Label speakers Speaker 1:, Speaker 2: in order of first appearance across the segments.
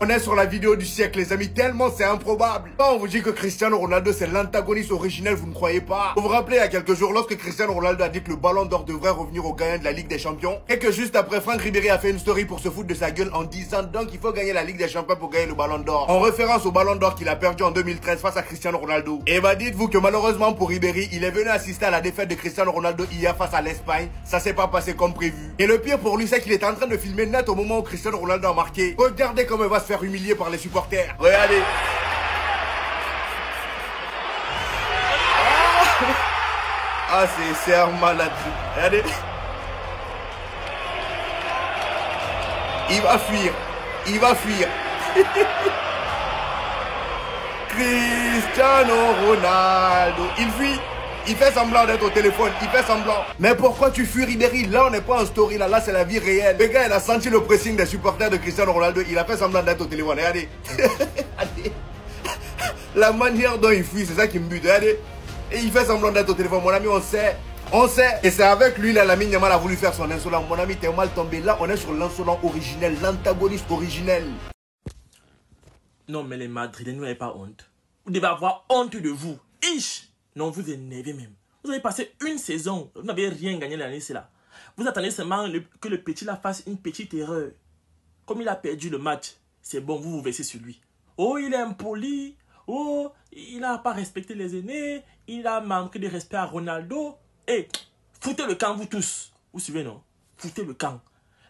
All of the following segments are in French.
Speaker 1: On est sur la vidéo du siècle les amis, tellement c'est improbable. Quand on vous dit que Cristiano Ronaldo c'est l'antagoniste originel, vous ne croyez pas? Vous vous rappelez il y a quelques jours lorsque Cristiano Ronaldo a dit que le ballon d'or devrait revenir au gagnant de la Ligue des Champions et que juste après Franck Ribéry a fait une story pour se foutre de sa gueule en disant donc il faut gagner la Ligue des Champions pour gagner le ballon d'or, en référence au ballon d'or qu'il a perdu en 2013 face à Cristiano Ronaldo. Et bah dites-vous que malheureusement pour Ribéry, il est venu assister à la défaite de Cristiano Ronaldo hier face à l'Espagne. Ça s'est pas passé comme prévu. Et le pire pour lui c'est qu'il est en train de filmer net au moment où Cristiano Ronaldo a marqué. Regardez comment il va se faire humilier par les supporters. Regardez. Ah c'est un malade. Regardez. Il va fuir. Il va fuir. Cristiano Ronaldo. Il fuit. Il fait semblant d'être au téléphone, il fait semblant. Mais pourquoi tu fuis Ribéry? Là on n'est pas en story, là c'est la vie réelle. Le gars il a senti le pressing des supporters de Cristiano Ronaldo, il a fait semblant d'être au téléphone, regardez. La manière dont il fuit, c'est ça qui me bute, regardez. Et il fait semblant d'être au téléphone, mon ami on sait. On sait, et c'est avec lui là, Lamine Yamal a voulu faire son insolent. Mon ami t'es mal tombé, là on est sur l'insolent originel, l'antagoniste originel.
Speaker 2: Non mais les Madrilènes, vous n'avez pas honte. Vous devez avoir honte de vous. Ish. Non, vous énervez même. Vous avez passé une saison. Vous n'avez rien gagné l'année, c'est là. Vous attendez seulement que le petit là fasse une petite erreur. Comme il a perdu le match, c'est bon, vous vous versez sur lui. Oh, il est impoli. Oh, il n'a pas respecté les aînés. Il a manqué de respect à Ronaldo. Eh, foutez le camp, vous tous. Vous suivez, non? Foutez le camp.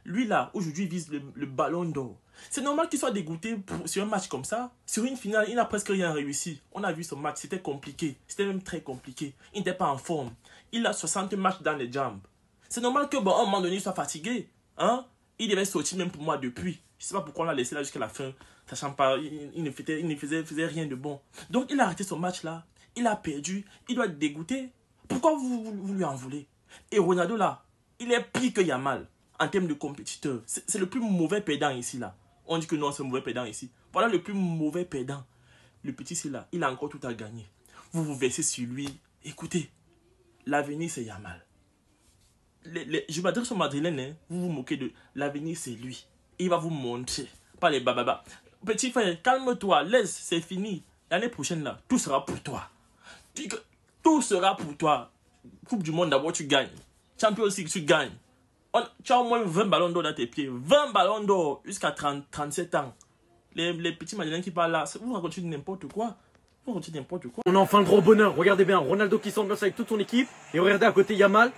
Speaker 2: Lui là, aujourd'hui, il vise le ballon d'or. C'est normal qu'il soit dégoûté sur un match comme ça. Sur une finale, il n'a presque rien réussi. On a vu ce match, c'était compliqué. C'était même très compliqué. Il n'était pas en forme. Il a 60 matchs dans les jambes. C'est normal que, bon, à un moment donné, il soit fatigué. Hein? Il devait sortir même pour moi depuis. Je ne sais pas pourquoi on l'a laissé là jusqu'à la fin. Sachant pas, il ne faisait rien de bon. Donc, il a arrêté son match là. Il a perdu. Il doit être dégoûté. Pourquoi vous lui en voulez? Et Ronaldo là, il est pire que Yamal. En termes de compétiteur, c'est le plus mauvais perdant ici là. On dit que non, c'est le mauvais perdant ici. Voilà le plus mauvais perdant. Le petit c'est là, il a encore tout à gagner. Vous vous versez sur lui. Écoutez, l'avenir c'est Yamal. Je m'adresse au Madrilène, hein. Vous vous moquez de l'avenir c'est lui. Il va vous montrer. Pas les bababa. Petit frère, calme-toi, laisse, c'est fini. L'année prochaine là, tout sera pour toi. Tout sera pour toi. Coupe du monde d'abord tu gagnes. Champions League tu gagnes. Tu as au moins 20 ballons d'or dans tes pieds. 20 ballons d'or jusqu'à 37 ans. Les petits Madrilènes qui parlent là, vous racontez n'importe quoi. Vous racontez n'importe quoi.
Speaker 3: On a enfin le gros bonheur. Regardez bien, Ronaldo qui s'ambiance avec toute son équipe. Et regardez à côté Yamal.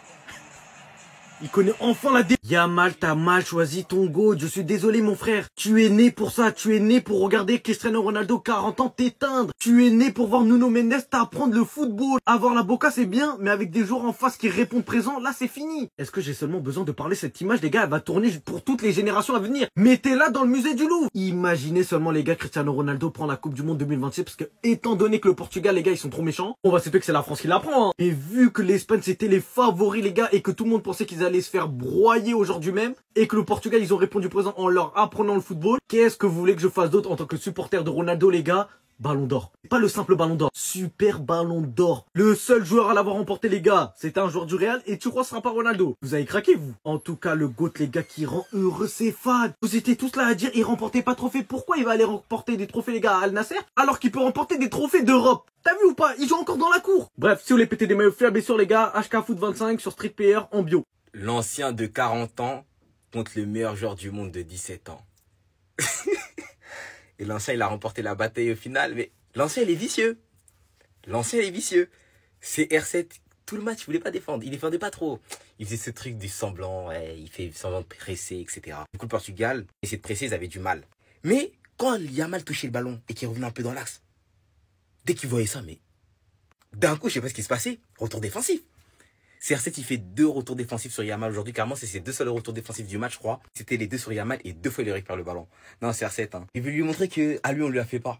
Speaker 3: Il connaît enfin la dé... Yamal, t'as mal choisi ton goal. Je suis désolé mon frère. Tu es né pour ça. Tu es né pour regarder Cristiano Ronaldo 40 ans t'éteindre. Tu es né pour voir Nuno Mendes t'apprendre le football. Avoir la boca c'est bien, mais avec des joueurs en face qui répondent présent, là c'est fini. Est-ce que j'ai seulement besoin de parler cette image les gars? Elle va tourner pour toutes les générations à venir. Mettez-la dans le musée du Louvre. Imaginez seulement les gars, Cristiano Ronaldo prend la Coupe du Monde 2026 parce que étant donné que le Portugal les gars ils sont trop méchants, on va se dire que c'est la France qui la prend. Hein. Et vu que l'Espagne c'était les favoris les gars et que tout le monde pensait qu'ils allaient se faire broyer aujourd'hui même et que le Portugal ils ont répondu présent en leur apprenant le football, qu'est-ce que vous voulez que je fasse d'autre en tant que supporter de Ronaldo les gars? Ballon d'or. Pas le simple ballon d'or. Super ballon d'or. Le seul joueur à l'avoir remporté les gars, c'est un joueur du Real et tu crois que ce sera pas Ronaldo? Vous avez craqué vous? En tout cas le GOAT les gars qui rend heureux ses fans. Vous étiez tous là à dire il remportait pas de trophée. Pourquoi il va aller remporter des trophées les gars à Al Nasser alors qu'il peut remporter des trophées d'Europe? T'as vu ou pas? Il joue encore dans la cour. Bref, si vous voulez péter des maillots faibles sur les gars, HKFoot25 sur Street Player en bio.
Speaker 4: L'ancien de 40 ans contre le meilleur joueur du monde de 17 ans. Et l'ancien, il a remporté la bataille au final, mais l'ancien, il est vicieux. L'ancien, il est vicieux. C'est R7, tout le match, il voulait pas défendre. Il défendait pas trop. Il faisait ce truc du semblant, ouais, il fait semblant de presser, etc. Du coup, le Portugal, essayait de presser, ils avaient du mal. Mais quand Yamal touchait le ballon et qu'il revenait un peu dans l'axe, dès qu'il voyait ça, mais d'un coup, je sais pas ce qui se passait, retour défensif. CR7 il fait 2 retours défensifs sur Yamal aujourd'hui, carrément c'est ses 2 seuls retours défensifs du match je crois. C'était les 2 sur Yamal et 2 fois il récupère le ballon. Non CR7 hein. Il veut lui montrer qu'à lui on lui a fait pas.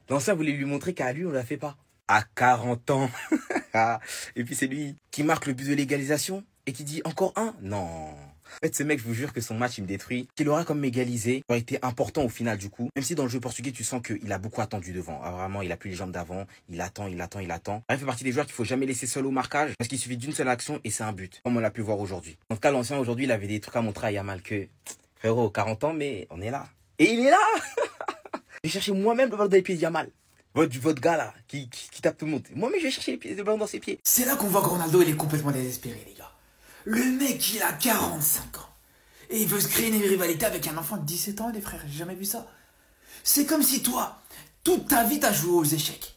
Speaker 4: L'ancien voulait lui montrer qu'à lui on lui a fait pas. À 40 ans. Et puis c'est lui qui marque le but de l'égalisation et qui dit encore un. Non. En fait, ce mec, je vous jure que son match, il me détruit. Qu'il aura comme égalisé, aurait été important au final du coup. Même si dans le jeu portugais, tu sens qu'il a beaucoup attendu devant. Ah, vraiment, il a plus les jambes d'avant. Il attend, il attend, il attend. Il fait partie des joueurs qu'il faut jamais laisser seul au marquage. Parce qu'il suffit d'une seule action et c'est un but. Comme on l'a pu voir aujourd'hui. En tout cas, l'ancien aujourd'hui, il avait des trucs à montrer à Yamal que, frérot, 40 ans, mais on est là. Et il est là. J'ai cherché moi-même le ballon dans les pieds de Yamal. Votre gars là, qui tape tout le monde. Moi-même, je vais chercher le ballon dans ses pieds.
Speaker 5: C'est là qu'on voit que Ronaldo, il est complètement désespéré, les gars. Le mec, il a 45 ans. Et il veut se créer une rivalité avec un enfant de 17 ans, les frères. J'ai jamais vu ça. C'est comme si toi, toute ta vie, t'as joué aux échecs.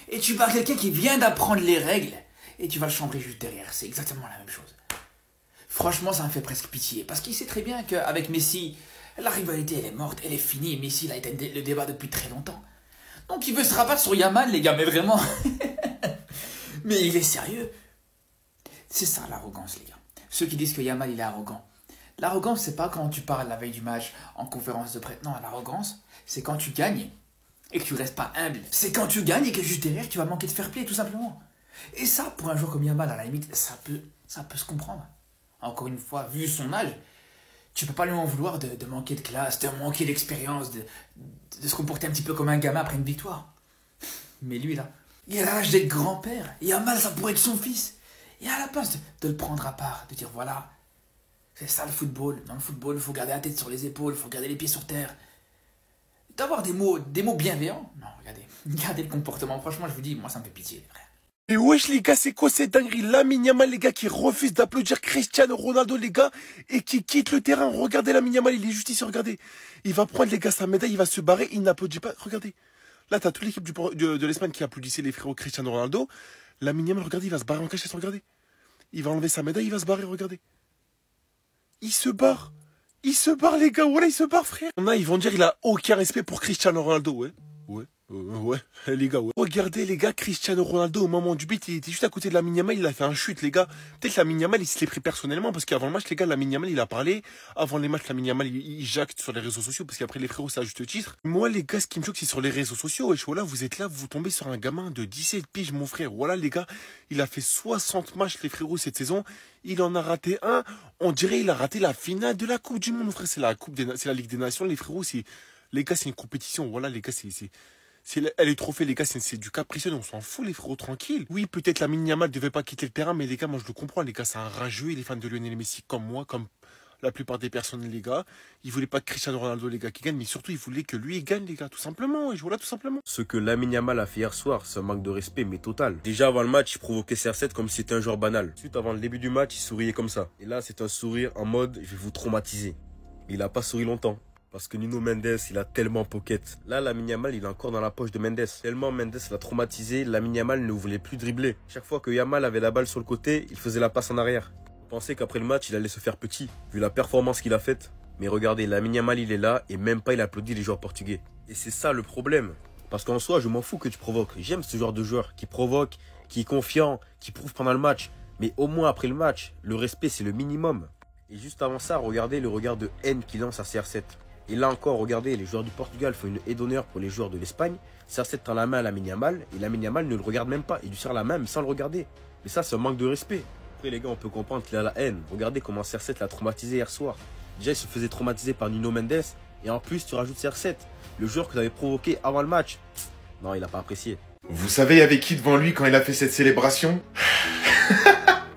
Speaker 5: Et tu parles quelqu'un qui vient d'apprendre les règles. Et tu vas le chambrer juste derrière. C'est exactement la même chose. Franchement, ça me fait presque pitié. Parce qu'il sait très bien qu'avec Messi, la rivalité, elle est morte, elle est finie. Et Messi, il a été le débat depuis très longtemps. Donc il veut se rabattre sur Yamal, les gars, mais vraiment. Mais il est sérieux. C'est ça l'arrogance, les gars. Ceux qui disent que Yamal, il est arrogant. L'arrogance, c'est pas quand tu parles la veille du match en conférence de presse. Non, l'arrogance, c'est quand tu gagnes et que tu restes pas humble. C'est quand tu gagnes et que juste derrière, tu vas manquer de fair play, tout simplement. Et ça, pour un joueur comme Yamal, à la limite, ça peut se comprendre. Encore une fois, vu son âge, tu peux pas lui en vouloir de manquer de classe, de manquer d'expérience, de se comporter un petit peu comme un gamin après une victoire. Mais lui, là, il a l'âge d'être grand-père. Yamal, ça pourrait être son fils. Et à la place de le prendre à part, de dire voilà, c'est ça le football. Dans le football, il faut garder la tête sur les épaules, il faut garder les pieds sur terre. D'avoir des mots bienveillants. Non, regardez le comportement. Franchement, je vous dis, moi, ça me fait pitié, les frères.
Speaker 6: Et wesh les gars, c'est quoi cette dinguerie? Lamine Yamal, les gars, qui refuse d'applaudir Cristiano Ronaldo, les gars, et qui quitte le terrain. Regardez Lamine Yamal, il est juste ici, regardez. Il va prendre, les gars, sa médaille, il va se barrer, il n'applaudit pas. Regardez. Là, t'as toute l'équipe de l'Espagne qui applaudissait les frérots Cristiano Ronaldo. Lamine Yamal, regardez, il va se barrer en cachette, regardez. Il va enlever sa médaille, il va se barrer, regardez. Il se barre. Il se barre, les gars, voilà, il se barre, frère. Ils vont dire il a aucun respect pour Cristiano Ronaldo, ouais. Ouais, les gars, ouais. Regardez, les gars, Cristiano Ronaldo, au moment du but, il était juste à côté de Lamine Yamal, il a fait un chute, les gars. Peut-être Lamine Yamal, il se l'est pris personnellement, parce qu'avant le match, les gars, Lamine Yamal, il a parlé. Avant les matchs, Lamine Yamal, il jacte sur les réseaux sociaux, parce qu'après, les frérots, c'est à juste titre. Moi, les gars, ce qui me choque, c'est sur les réseaux sociaux. Et voilà, vous êtes là, vous tombez sur un gamin de 17 piges, mon frère. Voilà, les gars, il a fait 60 matchs, les frérots, cette saison. Il en a raté un. On dirait il a raté la finale de la Coupe du Monde, mon frère. C'est la Ligue des Nations, les frérots. Les gars, c'est une compétition. Voilà, les gars, elle est trophée, les gars, c'est du capricieux, on s'en fout, les frérots, tranquille. Oui, peut-être Lamine Yamal devait pas quitter le terrain, mais les gars, moi je le comprends, les gars, c'est un rageux, il est fan de Lionel Messi comme moi, comme la plupart des personnes, les gars. Il voulait pas que Cristiano Ronaldo, les gars, qui gagne, mais surtout, il voulait que lui, il gagne, les gars, tout simplement, et voilà, tout simplement.
Speaker 7: Ce que Lamine Yamal a fait hier soir, c'est un manque de respect, mais total. Déjà, avant le match, il provoquait CR7 comme si c'était un joueur banal. Ensuite, avant le début du match, il souriait comme ça. Et là, c'est un sourire en mode, je vais vous traumatiser. Mais il a pas souri longtemps. Parce que Nuno Mendes, il a tellement pocket. Là, Lamine Yamal, il est encore dans la poche de Mendes. Tellement Mendes l'a traumatisé, Lamine Yamal ne voulait plus dribbler. Chaque fois que Yamal avait la balle sur le côté, il faisait la passe en arrière. On pensait qu'après le match, il allait se faire petit, vu la performance qu'il a faite. Mais regardez, Lamine Yamal, il est là, et même pas il applaudit les joueurs portugais. Et c'est ça le problème. Parce qu'en soi, je m'en fous que tu provoques. J'aime ce genre de joueur qui provoque, qui est confiant, qui prouve pendant le match. Mais au moins après le match, le respect, c'est le minimum. Et juste avant ça, regardez le regard de haine qu'il lance à CR7. Et là encore, regardez, les joueurs du Portugal font une haie d'honneur pour les joueurs de l'Espagne. CR7 tend la main à Lamine Yamal, et Lamine Yamal ne le regarde même pas. Il lui serre la main, mais sans le regarder. Mais ça, c'est un manque de respect. Après, les gars, on peut comprendre qu'il a la haine. Regardez comment CR7 l'a traumatisé hier soir. Déjà, il se faisait traumatiser par Nuno Mendes. Et en plus, tu rajoutes CR7, le joueur que tu avais provoqué avant le match. Non, il n'a pas apprécié.
Speaker 1: Vous savez, il y avait qui devant lui quand il a fait cette célébration?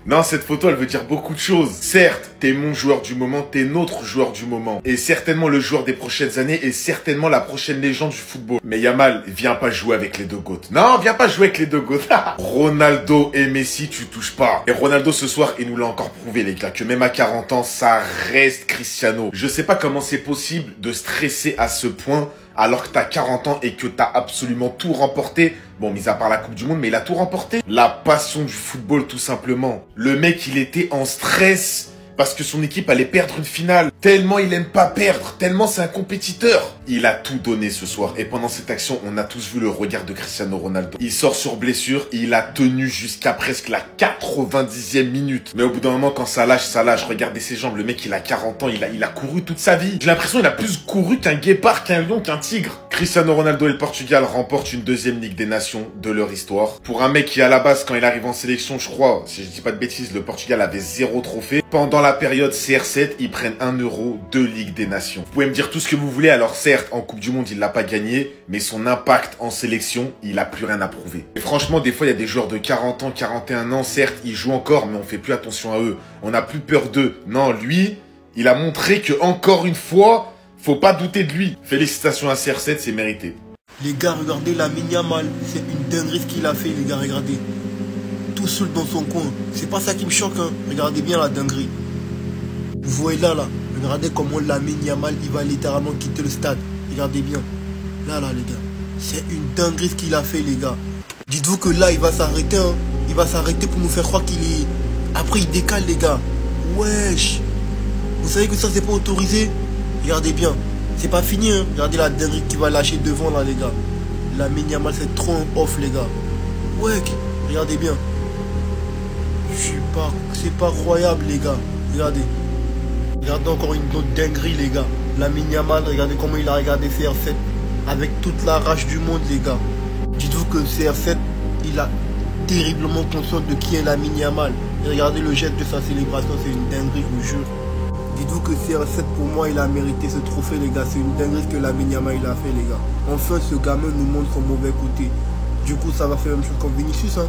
Speaker 1: Non, cette photo, elle veut dire beaucoup de choses. Certes, t'es mon joueur du moment, t'es notre joueur du moment. Et certainement le joueur des prochaines années et certainement la prochaine légende du football. Mais Yamal, viens pas jouer avec les deux GOAT. Non, viens pas jouer avec les deux GOAT. Ronaldo et Messi, tu touches pas. Et Ronaldo ce soir, il nous l'a encore prouvé, les gars, que même à 40 ans, ça reste Cristiano. Je sais pas comment c'est possible de stresser à ce point alors que t'as 40 ans et que t'as absolument tout remporté. Bon, mis à part la Coupe du Monde, mais il a tout remporté. La passion du football, tout simplement. Le mec, il était en stress parce que son équipe allait perdre une finale. Tellement il aime pas perdre, tellement c'est un compétiteur. Il a tout donné ce soir. Et pendant cette action, on a tous vu le regard de Cristiano Ronaldo. Il sort sur blessure, il a tenu jusqu'à presque la 90e minute. Mais au bout d'un moment, quand ça lâche, ça lâche. Regardez ses jambes, le mec, il a 40 ans, il a couru toute sa vie. J'ai l'impression qu'il a plus couru qu'un guépard, qu'un lion, qu'un tigre. Cristiano Ronaldo et le Portugal remportent une deuxième Ligue des Nations de leur histoire. Pour un mec qui, à la base, quand il arrive en sélection, je crois, si je dis pas de bêtises, le Portugal avait 0 trophée. Pendant la période CR7, ils prennent 1 euro de Ligue des Nations. Vous pouvez me dire tout ce que vous voulez, alors certes, en Coupe du Monde, il l'a pas gagné, mais son impact en sélection, il a plus rien à prouver. Et franchement, des fois, il y a des joueurs de 40 ans, 41 ans, certes, ils jouent encore, mais on fait plus attention à eux. On n'a plus peur d'eux. Non, lui, il a montré que, encore une fois,
Speaker 8: Faut pas douter de lui. Félicitations à CR7, c'est mérité.
Speaker 6: Les gars, regardez Lamine Yamal. C'est une dinguerie ce qu'il a fait, les gars, regardez. Tout seul dans son coin. C'est pas ça qui me choque, hein. Regardez bien la dinguerie. Vous voyez là. Regardez comment Lamine Yamal, il va littéralement quitter le stade. Regardez bien. Là, les gars. C'est une dinguerie ce qu'il a fait, les gars. Dites-vous que là, il va s'arrêter, hein. Il va s'arrêter pour nous faire croire qu'il est... Après, il décale, les gars. Wesh. Vous savez que ça, c'est pas autorisé? Regardez bien. C'est pas fini, hein. Regardez la dinguerie qu'il va lâcher devant, là, les gars. Lamine Yamal, c'est trop un off, les gars. Ouais, regardez bien. C'est pas croyable, les gars. Regardez. Regardez encore une autre dinguerie, les gars. Lamine Yamal, regardez comment il a regardé CR7. Avec toute la rage du monde, les gars. Dites-vous que CR7, il a terriblement conscience de qui est Lamine Yamal. Et regardez le geste de sa célébration, c'est une dinguerie, je vous jure. Dites-vous que CR7, pour moi, il a mérité ce trophée, les gars. C'est une dinguerie que Lamine Yamal il a fait, les gars. Enfin, ce gamin nous montre son mauvais côté. Du coup, ça va faire la même chose comme Vinicius, hein.